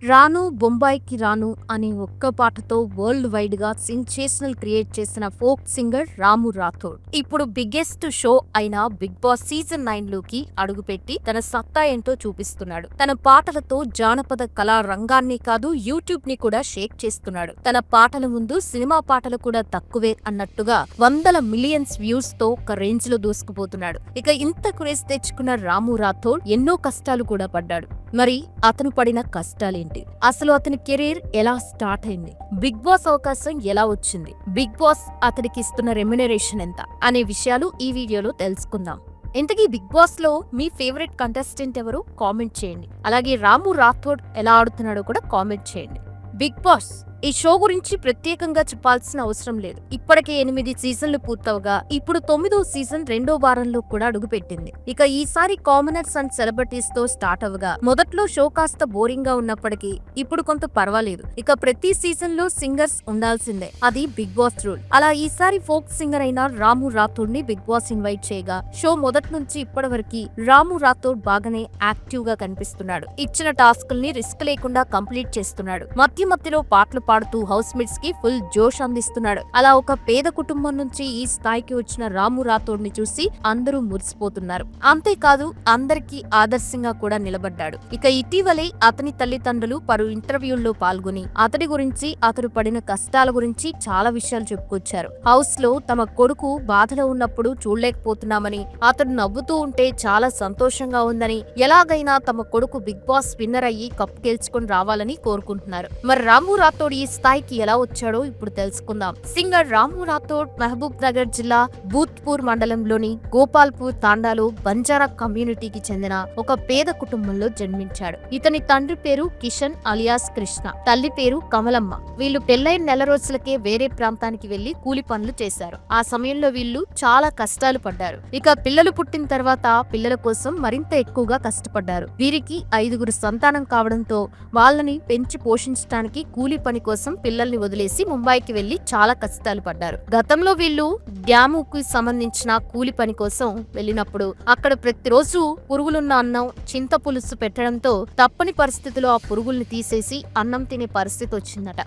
రాను బొంబాయికి రాను అనే ఒక్క పాటతో వరల్డ్ వైడ్ గా సెన్సేషనల్ క్రియేట్ చేసిన ఫోక్ సింగర్ రాము రాథోడ్ ఇప్పుడు బిగ్గెస్ట్ షో అయిన బిగ్ బాస్ సీజన్ 9 లోకి అడుగుపెట్టి తన సత్తా ఏంటో చూపిస్తున్నాడు. తన పాటలతో జానపద కళా రంగాన్ని కాదు యూట్యూబ్ ని కూడా షేక్ చేస్తున్నాడు. తన పాటల ముందు సినిమా పాటలు కూడా తక్కువే అన్నట్టుగా వందల మిలియన్స్ వ్యూస్ తో ఒక రేంజ్ లో దూసుకుపోతున్నాడు. ఇక ఇంత క్రేజ్ తెచ్చుకున్న రాము రాథోడ్ ఎన్నో కష్టాలు కూడా పడ్డాడు. మరి అతను పడిన కష్టాలేంటి, అసలు అతని కెరీర్ ఎలా స్టార్ట్ అయింది, బిగ్ బాస్ అవకాశం ఎలా వచ్చింది, బిగ్ బాస్ అతనికి ఇస్తున్న రెమ్యునరేషన్ ఎంత అనే విషయాలు ఈ వీడియోలో తెలుసుకుందాం. ఇంతకీ బిగ్ బాస్ లో మీ ఫేవరెట్ కంటెస్టెంట్ ఎవరు కామెంట్ చేయండి. అలాగే రాము రాథోడ్ ఎలా ఆడుతున్నాడో కూడా కామెంట్ చేయండి. బిగ్ బాస్ ఈ షో గురించి ప్రత్యేకంగా చెప్పాల్సిన అవసరం లేదు. ఇప్పటికే 8 సీజన్లు పూర్తవగా ఇప్పుడు 9వ సీజన్ 2వ వారంలో కూడా అడుగుపెట్టింది. ఇక ఈసారి కామనర్స్ అండ్ సెలబ్రిటీస్ తో స్టార్ట్ అవగా మొదట్లో షో కాస్త బోరింగ్ గా ఉన్నప్పటికీ ఇప్పుడు కొంత పర్వాలేదు. ఇక ప్రతి సీజన్ లో సింగర్స్ ఉండాల్సిందే, అది బిగ్ బాస్ రూల్. అలా ఈసారి ఫోక్ సింగర్ అయిన రాము రాథోడ్ ని బిగ్ బాస్ ఇన్వైట్ చేయగా షో మొదటి నుంచి ఇప్పటి వరకు రాము రాథోడ్ బాగానే యాక్టివ్ గా కనిపిస్తున్నాడు. ఇచ్చిన టాస్కుల్ని రిస్క్ లేకుండా కంప్లీట్ చేస్తున్నాడు. మధ్యలో పాటలు పాడుతూ హౌస్ మేట్స్ కి ఫుల్ జోష్ అందిస్తున్నాడు. అలా ఒక పేద కుటుంబం నుంచి ఈ స్థాయికి వచ్చిన రాము రాథోడ్ ని చూసి అందరూ మురిసిపోతున్నారు. అంతేకాదు అందరికీ ఆదర్శంగా కూడా నిలబడ్డాడు. ఇక ఇటీవలే అతని తల్లిదండ్రులు పలు ఇంటర్వ్యూల్లో పాల్గొని అతడి గురించి, అతడు పడిన కష్టాల గురించి చాలా విషయాలు చెప్పుకొచ్చారు. హౌస్ లో తమ కొడుకు బాధలో ఉన్నప్పుడు చూడలేకపోతున్నామని, అతడు నవ్వుతూ ఉంటే చాలా సంతోషంగా ఉందని, ఎలాగైనా తమ కొడుకు బిగ్ బాస్ విన్నర్ అయ్యి కప్పు గెలుచుకొని రావాలని కోరుకుంటున్నారు. మరి రాము రాథోడ్ ఈ స్థాయికి ఎలా వచ్చాడో ఇప్పుడు తెలుసుకుందాం. సింగర్ రాము రాథోడ్ మహబూబ్ నగర్ జిల్లా భూత్పూర్ మండలంలోని గోపాల్పూర్ తాండాలో బంజారా కమ్యూనిటీకి చెందిన ఒక పేద కుటుంబంలో జన్మించాడు. ఇతని తండ్రి పేరు కిషన్ అలియాస్ కృష్ణ, తల్లి పేరు కమలమ్మ. వీళ్ళు పెళ్లైన నెల రోజులకే వేరే ప్రాంతానికి వెళ్లి కూలి పనులు చేశారు. ఆ సమయంలో వీళ్ళు చాలా కష్టాలు పడ్డారు. ఇక పిల్లలు పుట్టిన తర్వాత పిల్లల కోసం మరింత ఎక్కువగా కష్టపడ్డారు. వీరికి 5గురు సంతానం కావడంతో వాళ్ళని పెంచి పోషించడానికి కూలీ పని కోసం పిల్లల్ని వదిలేసి ముంబైకి వెళ్లి చాలా కష్టాలు పడ్డారు. గతంలో వీళ్ళు డ్యాముకు సంబంధించిన కూలి పని కోసం వెళ్ళినప్పుడు అక్కడ ప్రతిరోజు పురుగులున్న అన్నం, చింత పులుసు పెట్టడంతో తప్పని పరిస్థితిలో ఆ పురుగుల్ని తీసేసి అన్నం తినే పరిస్థితి వచ్చిందట.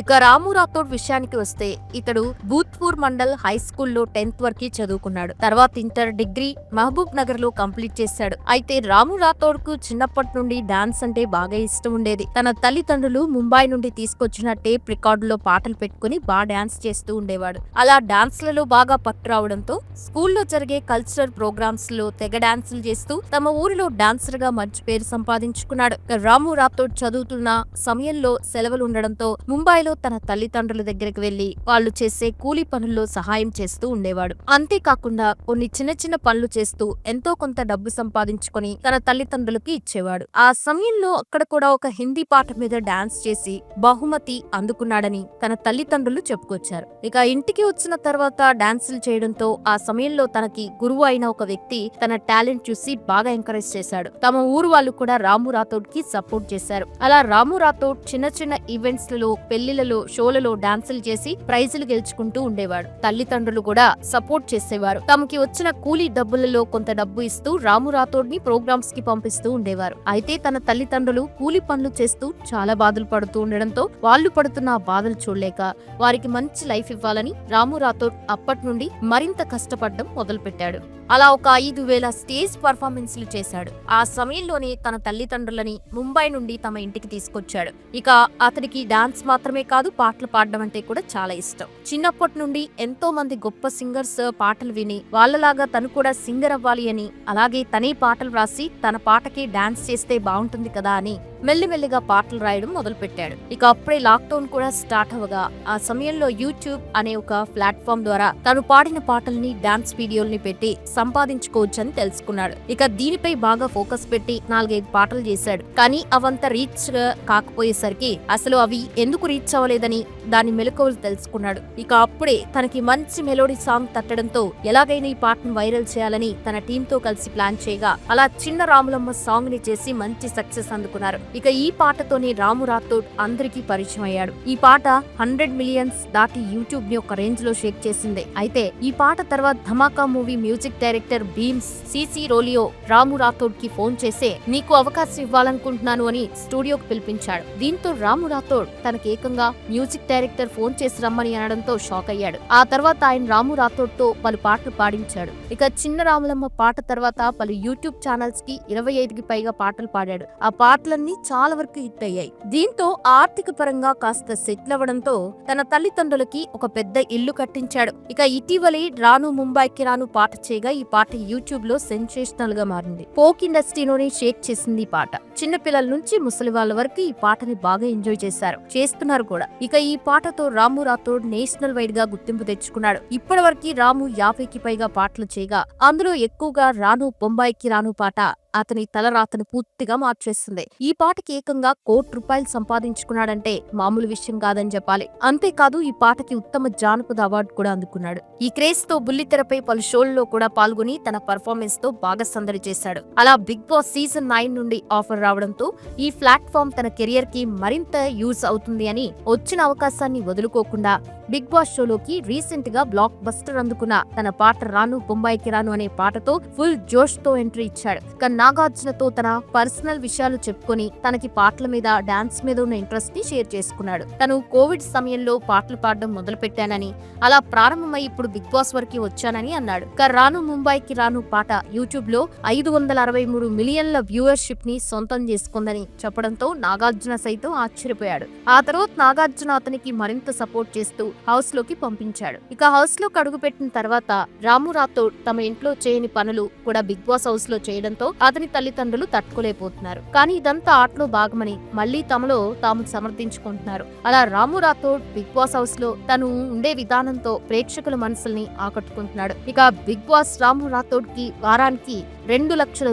ఇక రాము రాథోడ్ విషయానికి వస్తే ఇతడు భూత్పూర్ మండల్ హై స్కూల్లో 10th వరకు చదువుకున్నాడు. తర్వాత ఇంటర్, డిగ్రీ మహబూబ్ నగర్ లో కంప్లీట్ చేశాడు. అయితే రాము రాథోడ్ కు చిన్నప్పటి నుండి డాన్స్ అంటే బాగా ఇష్టం ఉండేది. తన తల్లిదండ్రులు ముంబై నుండి తీసుకొచ్చిన టేప్ రికార్డులో పాటలు పెట్టుకుని బాగా డాన్స్ చేస్తూ ఉండేవాడు. అలా డాన్స్లలో బాగా పట్టు రావడంతో స్కూల్లో జరిగే కల్చరల్ ప్రోగ్రామ్స్ లో తెగ డాన్సులు చేస్తూ తమ ఊరిలో డాన్సర్ గా మంచి పేరు సంపాదించుకున్నాడు. రాము రాథోడ్ చదువుతున్న సమయంలో సెలవులు ఉండడంతో ముంబైలో తన తల్లిదండ్రుల దగ్గరికి వెళ్లి వాళ్ళు చేసే కూలీ పనుల్లో సహాయం చేస్తూ ఉండేవాడు. అంతేకాకుండా కొన్ని చిన్న పనులు చేస్తూ ఎంతో కొంత డబ్బు సంపాదించుకొని తన తల్లిదండ్రులకి ఇచ్చేవాడు. ఆ సమయంలో అక్కడ కూడా ఒక హిందీ పాట మీద డాన్స్ చేసి బహుమతి అందుకున్నాడని తన తల్లిదండ్రులు చెప్పుకొచ్చారు. ఇక ఇంటికి వచ్చిన తర్వాత డాన్సులు చేయడంతో ఆ సమయంలో తనకి గురువు అయిన ఒక వ్యక్తి తన టాలెంట్ చూసి బాగా ఎంకరేజ్ చేశాడు. తమ ఊరు వాళ్ళు కూడా రాము రాథోడ్ కి సపోర్ట్ చేశారు. అలా రాము రాథోడ్ చిన్న ఈవెంట్స్ లలో, పెళ్లిలలో, షోలలో డాన్సులు చేసి ప్రైజులు గెలుచుకుంటూ ఉండేవాడు. తల్లిదండ్రులు కూడా సపోర్ట్ చేసేవారు. తమకి వచ్చిన కూలీ డబ్బులలో కొంత డబ్బు ఇస్తూ రాము రాథోడ్ ని ప్రోగ్రామ్స్ కి పంపిస్తూ ఉండేవారు. అయితే తన తల్లిదండ్రులు కూలీ పనులు చేస్తూ చాలా బాధలు పడుతూ ఉండడంతో వాళ్ళు పడుతున్న ఆ బాధలు చూడలేక వారికి మంచి లైఫ్ ఇవ్వాలని రాము రాథోడ్ అప్పటి నుండి మరింత కష్టపడడం మొదలుపెట్టాడు. అలా ఒక 5,000 స్టేజ్ పర్ఫార్మెన్స్లు చేశాడు. ఆ సమయంలోనే తన తల్లిదండ్రులని ముంబై నుండి తమ ఇంటికి తీసుకొచ్చాడు. ఇక అతనికి డాన్స్ మాత్రమే కాదు, పాటలు పాడడం అంటే కూడా చాలా ఇష్టం. చిన్నప్పటి నుండి ఎంతో మంది గొప్ప సింగర్స్ పాటలు విని వాళ్ళలాగా తను కూడా సింగర్ అవ్వాలి అని, అలాగే తనే పాటలు రాసి తన పాటకి డాన్స్ చేస్తే బాగుంటుంది కదా అని మెల్లిమెల్లిగా పాటలు రాయడం మొదలుపెట్టాడు. ఇక అప్పుడే లాక్డౌన్ కూడా స్టార్ట్ అవగా ఆ సమయంలో యూట్యూబ్ అనే ఒక ప్లాట్ఫామ్ ద్వారా తను పాడిన పాటల్ని, డాన్స్ వీడియోల్ని పెట్టి సంపాదించుకోవచ్చని తెలుసుకున్నాడు. ఇక దీనిపై బాగా ఫోకస్ పెట్టి 4-5 పాటలు చేశాడు. కానీ అవంతా రీచ్ కాకపోయేసరికి అసలు అసలు అవి ఎందుకు రీచ్ అవ్వలేదని దాని మెలకువలు తెలుసుకున్నాడు. ఇక అప్పుడే తనకి మంచి మెలోడీ సాంగ్ తట్టడంతో ఎలాగైనా ఈ పాటను వైరల్ చేయాలని తన టీంతో కలిసి ప్లాన్ చేయగా అలా చిన్న రాములమ్మ సాంగ్ ని చేసి మంచి సక్సెస్ అందుకున్నారు. ఇక ఈ పాటతోనే రాము రాథోడ్ అందరికీ పరిచయం అయ్యాడు. ఈ పాట 100 మిలియన్స్ దాటి యూట్యూబ్ ని ఒక రేంజ్ లో షేక్ చేసింది. అయితే ఈ పాట తర్వాత Dhamaka movie music director Bheems Ceciroleo Ramu Rathod కి ఫోన్ చేసే నీకు అవకాశం ఇవ్వాలనుకుంటున్నాను అని స్టూడియోకి పిలిపించాడు. దీంతో రాము రాథోడ్ తనకి ఏకంగా మ్యూజిక్ డైరెక్టర్ ఫోన్ చేసి రమ్మని అనడంతో షాక్ అయ్యాడు. ఆ తర్వాత ఆయన రాము రాథోడ్ తో పలు పాటలు పాడించాడు. ఇక చిన్న రాములమ్మ పాట తర్వాత పలు యూట్యూబ్ ఛానల్స్ కి 25కి పైగా పాటలు పాడాడు. ఆ పాటలన్నీ చాలా వరకు హిట్ అయ్యాయి. దీంతో ఆర్థిక పరంగా కాస్త సెటిల్ అవ్వడంతో తన తల్లిదండ్రులకి ఒక పెద్ద ఇల్లు కట్టించాడు. ఇక ఇటీవలే రాను ముంబైకి రాను పాట చేయగా ఈ పాట యూట్యూబ్ లో సెన్సేషనల్ గా మారింది. ఫోక్ ఇండస్ట్రీలోనే షేక్ చేసింది ఈ పాట. చిన్న పిల్లల నుంచి ముసలి వాళ్ళ వరకు ఈ పాటని బాగా ఎంజాయ్ చేస్తున్నారు కూడా. ఇక ఈ పాటతో రాము రాథోడ్ నేషనల్ వైడ్ గా గుర్తింపు తెచ్చుకున్నాడు. ఇప్పటి వరకు రాము 50కి పైగా పాటలు చేయగా అందులో ఎక్కువగా రాను బొంబాయికి రాను పాట అతని తలరాతను పూర్తిగా మార్చేస్తుంది. ఈ పాటకి ఏకంగా ₹1 కోటి సంపాదించుకున్నాడంటే మామూలు విషయం కాదని చెప్పాలి. అంతేకాదు ఈ పాటకి ఉత్తమ జానపద అవార్డు కూడా అందుకున్నాడు. ఈ క్రేజ్ తో బుల్లితెరపై పలు షోల్లో కూడా పాల్గొని తన పర్ఫార్మెన్స్ తో బాగా సందడి చేశాడు. అలా బిగ్ బాస్ సీజన్ 9 నుండి ఆఫర్ రావడంతో ఈ ప్లాట్ఫామ్ తన కెరియర్ కి మరింత యూజ్ అవుతుంది అని వచ్చిన అవకాశాన్ని వదులుకోకుండా బిగ్ బాస్ షోలోకి రీసెంట్ గా బ్లాక్ బస్టర్ అందుకున్న తన పాట రాను బొంబాయికి రాను అనే పాటతో ఫుల్ జోష్ తో ఎంట్రీ ఇచ్చాడు. నాగార్జునతో తన పర్సనల్ విషయాలు చెప్పుకొని తనకి పాటల మీద డాన్స్ మీద ఉన్న ఇంట్రెస్ట్ ని షేర్ చేసుకున్నాడు. తను కోవిడ్ సమయంలో పాటలు పాడడం మొదలు పెట్టానని, అలా ప్రారంభమై ఇప్పుడు బిగ్ బాస్ వరకు వచ్చానని అన్నాడు. రాను ముంబైకి రాను పాట యూట్యూబ్ లో 563 మిలియన్ల వ్యూవర్షిప్ ని సొంతం చేసుకుందని చెప్పడంతో నాగార్జున సైతం ఆశ్చర్యపోయాడు. ఆ తర్వాత నాగార్జున అతనికి మరింత సపోర్ట్ చేస్తూ హౌస్ లోకి పంపించాడు. ఇక హౌస్ లోకి అడుగుపెట్టిన తర్వాత రాము రాథోడ్ తమ ఇంట్లో చేయని పనులు కూడా బిగ్ బాస్ హౌస్ లో చేయడంతో అతని తల్లిదండ్రులు తట్టుకోలేకపోతున్నారు. కానీ ఇదంతా ఆటలో భాగమని మళ్లీ తమలో తాము సమర్థించుకుంటున్నారు. అలా రాము రాథోడ్ బిగ్ బాస్ హౌస్ లో తను ఉండే విధానంతో ప్రేక్షకుల మనసుల్ని ఆకట్టుకుంటున్నాడు. ఇక బిగ్ బాస్ రాము రాథోడ్ కి వారానికి ₹2 లక్షల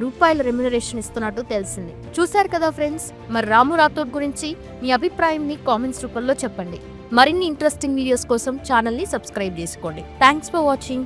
రెమ్యునరేషన్ ఇస్తున్నట్టు తెలిసింది. చూశారు కదా ఫ్రెండ్స్, మరి రాము రాథోడ్ గురించి మీ అభిప్రాయం ని కామెంట్స్ రూపంలో చెప్పండి. మరిన్ని ఇంట్రెస్టింగ్ వీడియోస్ కోసం ఛానల్ ని సబ్స్క్రైబ్ చేసుకోండి. Thanks for watching.